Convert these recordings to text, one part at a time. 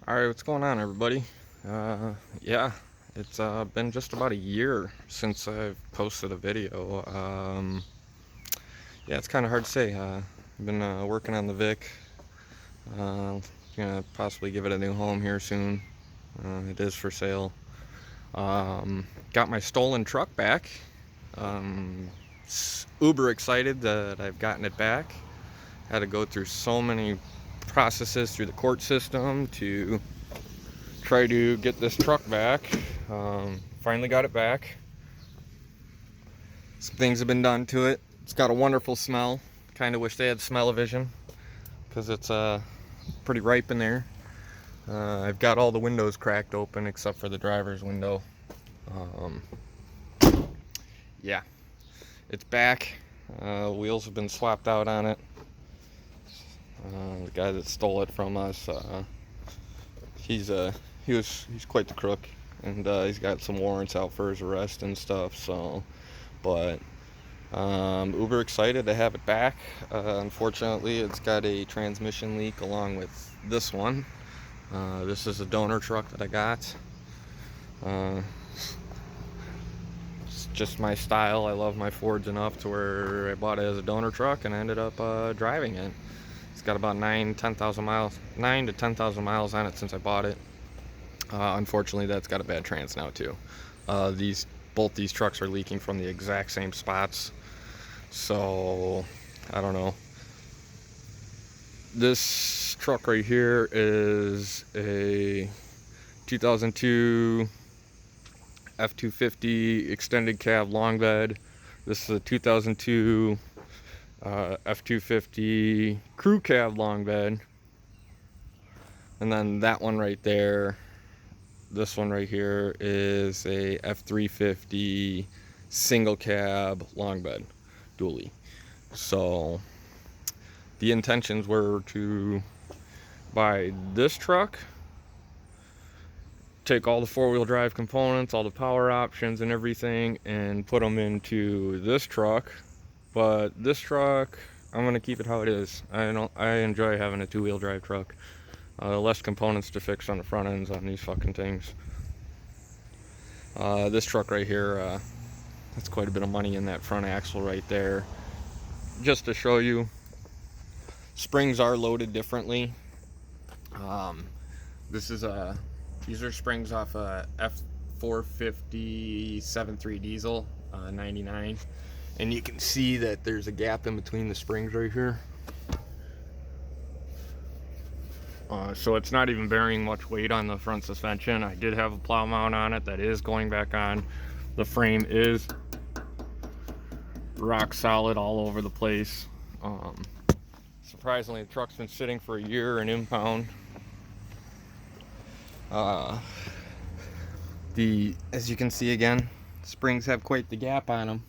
Alright, what's going on, everybody? Yeah, it's been just about a year since I've posted a video. Yeah, it's kind of hard to say. I've been working on the Vic. Gonna possibly give it a new home here soon. It is for sale. Got my stolen truck back. Uber excited that I've gotten it back. Had to go through so many processes through the court system to try to get this truck back. Finally got it back. Some things have been done to it. It's got a wonderful smell. Kind of wish they had smell-o-vision because it's pretty ripe in there. I've got all the windows cracked open except for the driver's window. Yeah, it's back. Wheels have been swapped out on it. The guy that stole it from us, he's quite the crook, and he's got some warrants out for his arrest and stuff. So, but Uber excited to have it back. Unfortunately, it's got a transmission leak along with this one. This is a donor truck that I got. It's just my style. I love my Fords enough to where I bought it as a donor truck and I ended up driving it. It's got about 9 to 10,000 miles on it since I bought it. Unfortunately, that's got a bad trans now too. Both these trucks are leaking from the exact same spots. So I don't know. This truck right here is a 2002 F250 extended cab long bed. This is a 2002 F250 crew cab long bed. And then that one right there, this one right here is a F350 single cab long bed dually. So the intentions were to buy this truck, take all the four-wheel drive components, all the power options and everything, and put them into this truck. But this truck, I'm gonna keep it how it is. I enjoy having a two-wheel drive truck. Less components to fix on the front ends on these fucking things. This truck right here, that's quite a bit of money in that front axle right there. Just to show you, springs are loaded differently. These are springs off a F450 7.3 diesel, 99, and you can see that there's a gap in between the springs right here. So it's not even bearing much weight on the front suspension. I did have a plow mount on it that is going back on. The frame is rock solid all over the place. Surprisingly, the truck's been sitting for a year in impound. As you can see again, springs have quite the gap on them.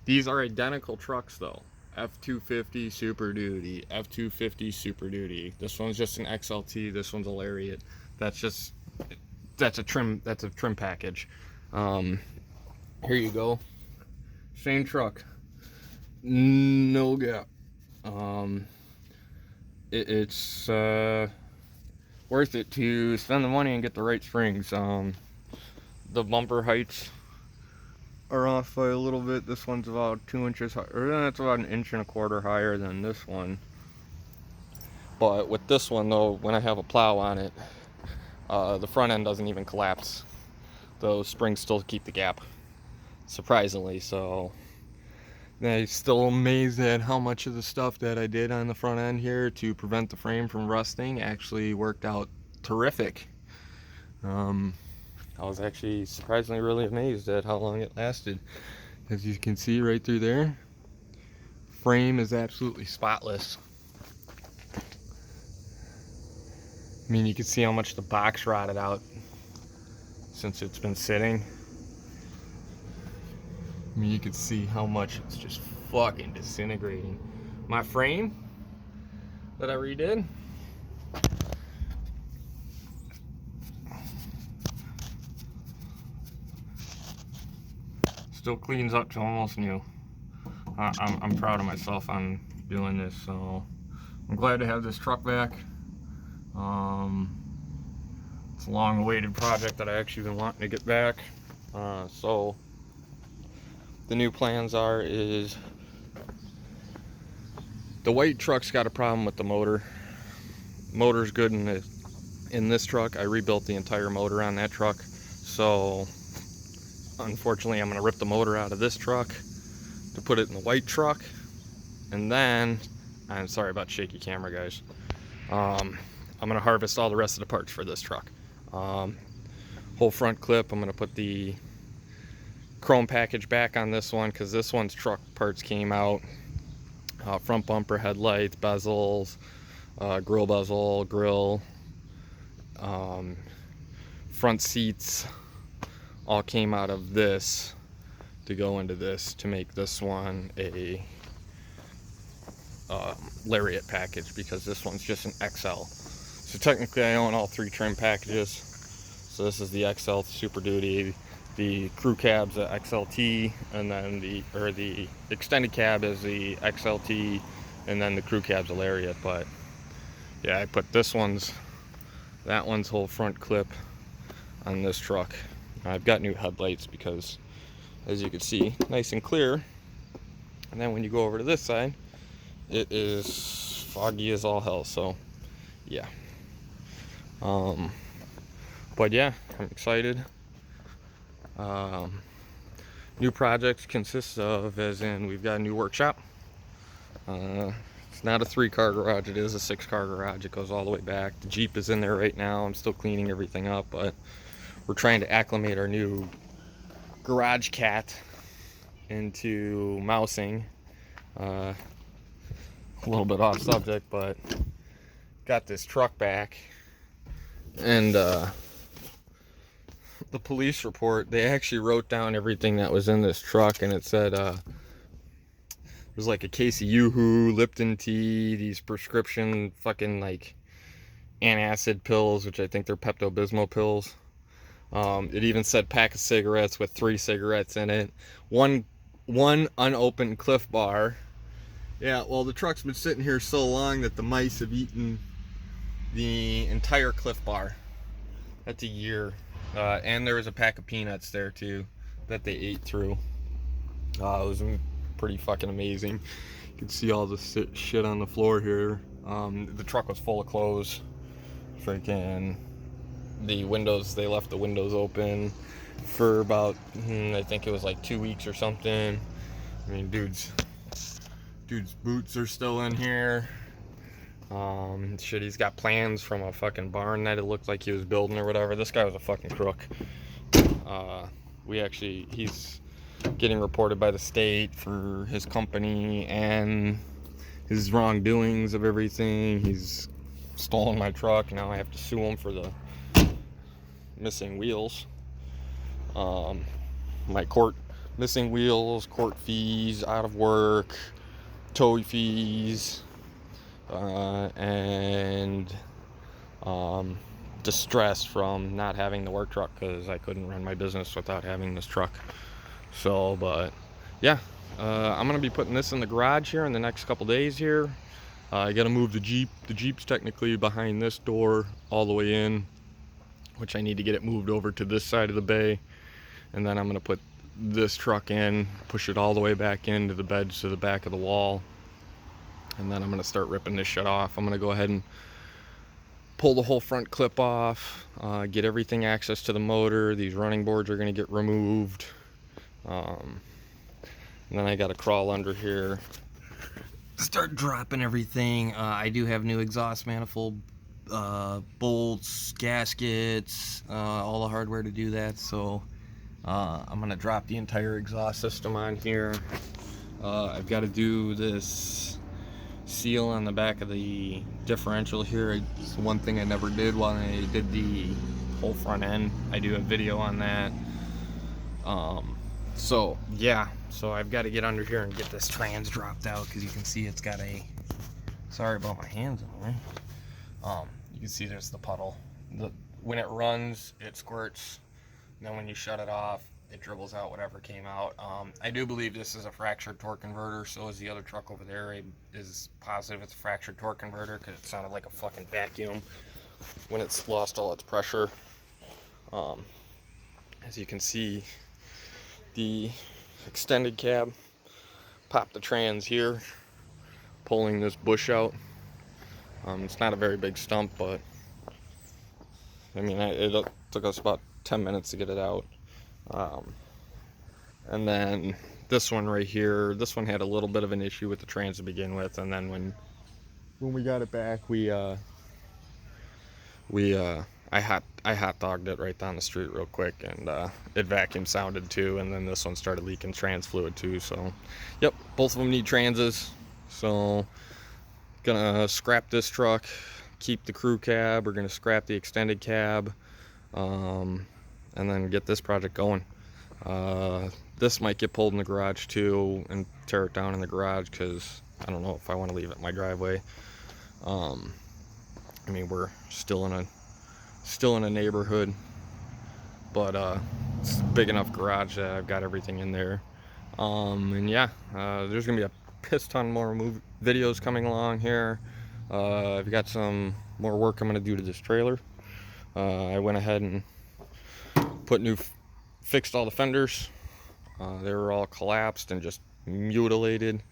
These are identical trucks though. F250 Super Duty, F250 Super Duty. This one's just an XLT, this one's a Lariat. That's a trim package. Here you go. Same truck. No gap. It's worth it to spend the money and get the right springs. The bumper heights are off by a little bit. This one's about 2 inches higher, or that's about 1.25 inches higher than this one. But with this one though, when I have a plow on it, the front end doesn't even collapse. Those springs still keep the gap, surprisingly. So I'm still amazed at how much of the stuff that I did on the front end here to prevent the frame from rusting actually worked out terrific. I was actually surprisingly really amazed at how long it lasted. As you can see right through there, frame is absolutely spotless. I mean, you can see how much the box rotted out since it's been sitting. I mean, you can see how much it's just fucking disintegrating. My frame that I redid, still cleans up to almost new. I'm proud of myself on doing this, so I'm glad to have this truck back. It's a long-awaited project that I actually been wanting to get back. So the new plans is the white truck's got a problem with the motor. Motor's good in this truck. I rebuilt the entire motor on that truck. So unfortunately, I'm gonna rip the motor out of this truck to put it in the white truck. And then, I'm sorry about shaky camera, guys. I'm gonna harvest all the rest of the parts for this truck. Whole front clip, I'm gonna put the chrome package back on this one because this one's truck parts came out. Front bumper, headlights, bezels, grill bezel, grill, front seats all came out of this to go into this to make this one a Lariat package, because this one's just an XL. So technically I own all three trim packages. So this is the XL Super Duty, the crew cab's the XLT, and then the extended cab is the XLT, and then the crew cab's a Lariat. But yeah, I put that one's whole front clip on this truck. I've got new headlights because, as you can see, nice and clear. And then when you go over to this side, it is foggy as all hell. So yeah, but yeah, I'm excited. New projects consists of, as in, we've got a new workshop. It's not a 3-car garage, it is a 6-car garage. It goes all the way back. The Jeep is in there right now. I'm still cleaning everything up, but we're trying to acclimate our new garage cat into mousing. A little bit off subject, but got this truck back, and the police report, they actually wrote down everything that was in this truck, and it said it was like a case of Yoo-Hoo, Lipton tea, these prescription fucking like antacid pills, which I think they're Pepto-Bismol pills. It even said pack of cigarettes with 3 cigarettes in it, one unopened Cliff Bar. Yeah, well, the truck's been sitting here so long that the mice have eaten the entire Cliff Bar. That's a year. And there was a pack of peanuts there too that they ate through. It was pretty fucking amazing. You can see all the shit on the floor here. The truck was full of clothes. Freaking the windows, they left the windows open for about, I think it was like 2 weeks or something. I mean, dude's boots are still in here. Shit, he's got plans from a fucking barn that it looked like he was building or whatever. This guy was a fucking crook. He's getting reported by the state for his company and his wrongdoings of everything. He's stolen my truck. Now I have to sue him for the missing wheels. Missing wheels, court fees, out of work, tow fees, and distress from not having the work truck, because I couldn't run my business without having this truck. So, but yeah, I'm gonna be putting this in the garage here in the next couple days here. I gotta move the Jeep. The Jeep's technically behind this door all the way in, which I need to get it moved over to this side of the bay, and then I'm gonna put this truck in, push it all the way back into the beds to the back of the wall, and then I'm gonna start ripping this shit off. I'm gonna go ahead and pull the whole front clip off, get everything access to the motor. These running boards are gonna get removed, and then I gotta crawl under here, start dropping everything. I do have new exhaust manifold, bolts, gaskets, all the hardware to do that. So I'm gonna drop the entire exhaust system on here. I've got to do this seal on the back of the differential here. It's one thing I never did while I did the whole front end. I do a video on that. So yeah, so I've got to get under here and get this trans dropped out, because you can see it's got a, sorry about my hands in there. You can see there's the puddle. When it runs, it squirts, and then when you shut it off, it dribbles out whatever came out. I do believe this is a fractured torque converter. So is the other truck over there. It is positive it's a fractured torque converter, because it sounded like a fucking vacuum when it's lost all its pressure. As you can see, the extended cab popped the trans here, pulling this bush out. It's not a very big stump, but I mean, it took us about 10 minutes to get it out. And then this one right here, this one had a little bit of an issue with the trans to begin with, and then when we got it back, I hot dogged it right down the street real quick, and it vacuum sounded too, and then this one started leaking trans fluid too. So yep, both of them need transes. So gonna scrap this truck, keep the crew cab. We're gonna scrap the extended cab, and then get this project going. This might get pulled in the garage too and tear it down in the garage, because I don't know if I want to leave it in my driveway. I mean, we're still in a neighborhood, but it's a big enough garage that I've got everything in there. And yeah, there's gonna be a piss ton more videos coming along here. I've got some more work I'm gonna do to this trailer. I went ahead and fixed all the fenders. They were all collapsed and just mutilated.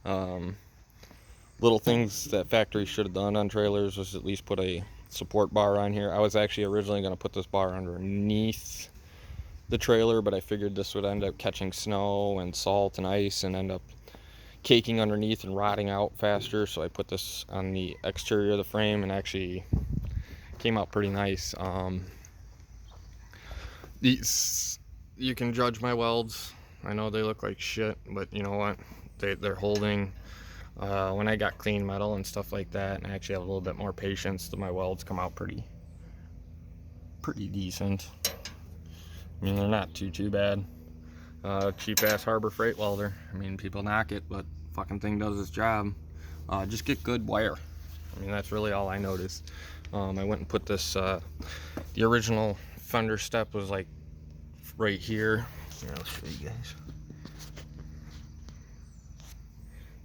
Little things that factory should have done on trailers was at least put a support bar on here. I was actually originally going to put this bar underneath the trailer, but I figured this would end up catching snow and salt and ice and end up caking underneath and rotting out faster. So I put this on the exterior of the frame, and actually came out pretty nice. These, you can judge my welds. I know they look like shit, but you know what? They're holding. When I got clean metal and stuff like that, and I actually have a little bit more patience, my welds come out pretty decent. I mean, they're not too bad. Cheap ass Harbor Freight welder. I mean, people knock it, but fucking thing does its job. Just get good wire. I mean, that's really all I noticed. I went and put this, the original fender step was like right here. Here, I'll show you guys.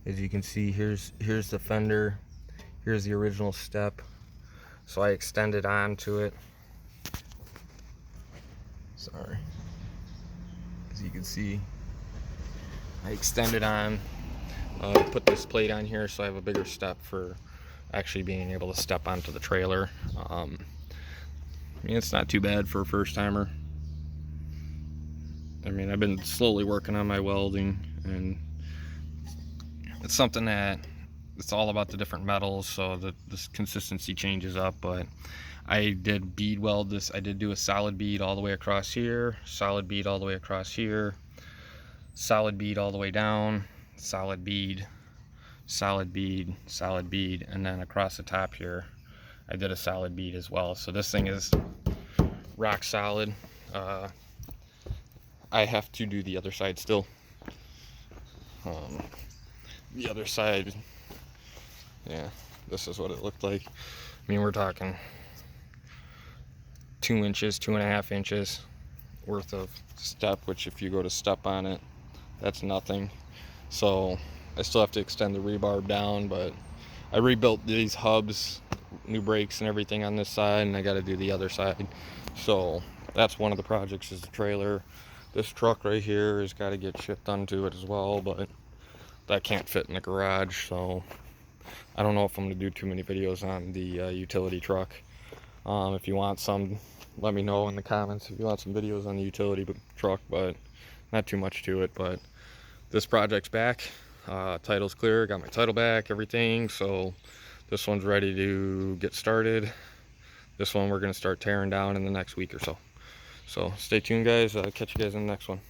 As you can see, here's the fender, here's the original step. So I extended onto it. Sorry. As you can see, I extended on, put this plate on here so I have a bigger step for actually being able to step onto the trailer. I mean, it's not too bad for a first timer. I mean, I've been slowly working on my welding, and it's something that it's all about the different metals, so this consistency changes up. But I did bead weld this. I did do a solid bead all the way across here, solid bead all the way across here, solid bead all the way down, solid bead, solid bead, solid bead, and then across the top here I did a solid bead as well. So this thing is rock solid. I have to do the other side still. The other side, yeah, this is what it looked like. I mean, we're talking 2 inches, 2.5 inches worth of step, which if you go to step on it, that's nothing. So I still have to extend the rebarb down, but I rebuilt these hubs, new brakes and everything on this side, and I got to do the other side. So that's one of the projects, is the trailer. This truck right here has got to get shit done to it as well, but that can't fit in the garage, so I don't know if I'm going to do too many videos on the utility truck. If you want some, let me know in the comments if you want some videos on the utility truck, but not too much to it. But this project's back. Title's clear, got my title back, everything, so this one's ready to get started. This one we're going to start tearing down in the next week or so. So stay tuned, guys. Catch you guys in the next one.